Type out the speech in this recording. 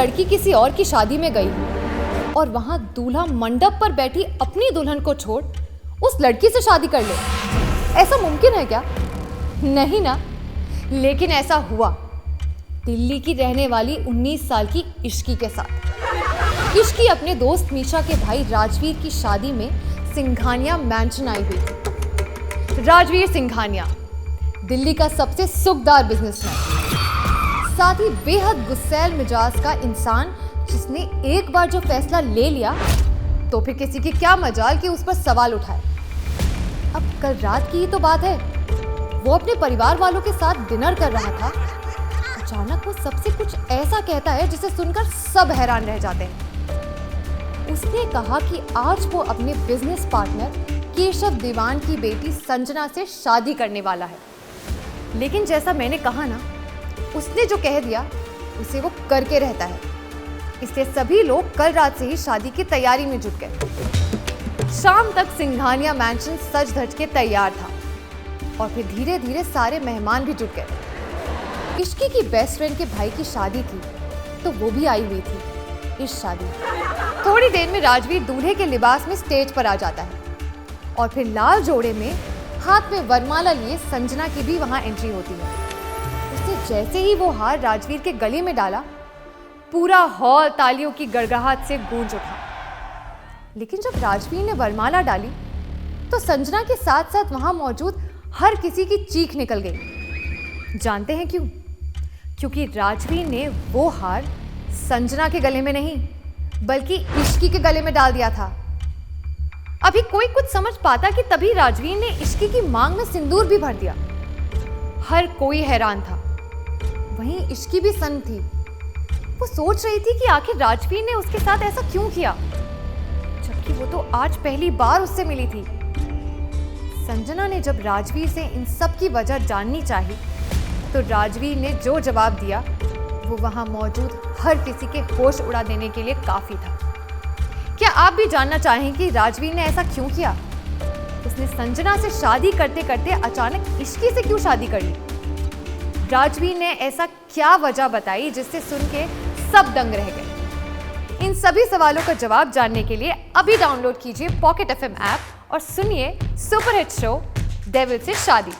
लड़की किसी और की शादी में गई और वहां दूल्हा मंडप पर बैठी अपनी दुल्हन को छोड़ उस लड़की से शादी कर ले। ऐसा मुमकिन है क्या? नहीं ना। लेकिन ऐसा हुआ दिल्ली की रहने वाली 19 साल की इश्की के साथ। इश्की अपने दोस्त मीशा के भाई राजवीर की शादी में सिंघानिया मैंशन आई हुई थी। राजवीर सिंघानिया दिल्ली का सबसे सुखदार बिजनेसमैन, साथ ही बेहद गुस्सैल मिजाज का इंसान, जिसने एक बार जो फैसला ले लिया तो फिर किसी की क्या मजाल कि उस पर सवाल उठाए। अब कल रात की ही तो बात है, वो अपने परिवार वालों के साथ डिनर कर रहा था। अचानक वो सबसे कुछ ऐसा कहता है जिसे सुनकर सब हैरान रह जाते हैं। उसने कहा कि आज वो अपने बिजनेस पार्टनर केशव दीवान की बेटी संजना से शादी करने वाला है। लेकिन जैसा मैंने कहा ना, उसने जो कह दिया उसे वो करके रहता है। इसलिए सभी लोग कल रात से ही शादी की तैयारी में जुट गए। शाम तक सिंघानिया मैंशन सज धज के तैयार था और फिर धीरे धीरे सारे मेहमान भी जुट गए। इश्की की बेस्ट फ्रेंड के भाई की शादी थी तो वो भी आई हुई थी इस शादी। थोड़ी देर में राजवीर दूल्हे के लिबास में स्टेज पर आ जाता है और फिर लाल जोड़े में हाथ में वरमाला लिए संजना की भी वहां एंट्री होती है। उसने जैसे ही वो हार राजवीर के गले में डाला, पूरा हॉल तालियों की गड़गड़ाहट से गूंज उठा। लेकिन जब राजवीर ने वरमाला डाली तो संजना के साथ साथ वहां मौजूद हर किसी की चीख निकल गई। जानते हैं क्यों? क्योंकि राजवीर ने वो हार संजना के गले में नहीं बल्कि इश्की के गले में डाल दिया था। अभी कोई कुछ समझ पाता कि तभी राजवीर ने इश्की की मांग में सिंदूर भी भर दिया। हर कोई हैरान था, वहीं इश्की भी सन्न थी। वो सोच रही थी कि आखिर राजवीर ने उसके साथ ऐसा क्यों किया, जबकि वो तो आज पहली बार उससे मिली थी। संजना ने जब राजवीर से इन सब की वजह जाननी चाही तो राजवीर ने जो जवाब दिया वो वहां मौजूद हर किसी के होश उड़ा देने के लिए काफी था। क्या आप भी जानना चाहें कि राजवीर ने ऐसा क्यों किया? उसने संजना से शादी करते करते अचानक इश्की से क्यों शादी कर ली? राजवीर ने ऐसा क्या वजह बताई जिससे सुन के सब दंग रह गए? इन सभी सवालों का जवाब जानने के लिए अभी डाउनलोड कीजिए पॉकेट एफएम ऐप और सुनिए सुपरहिट शो डेविल से शादी।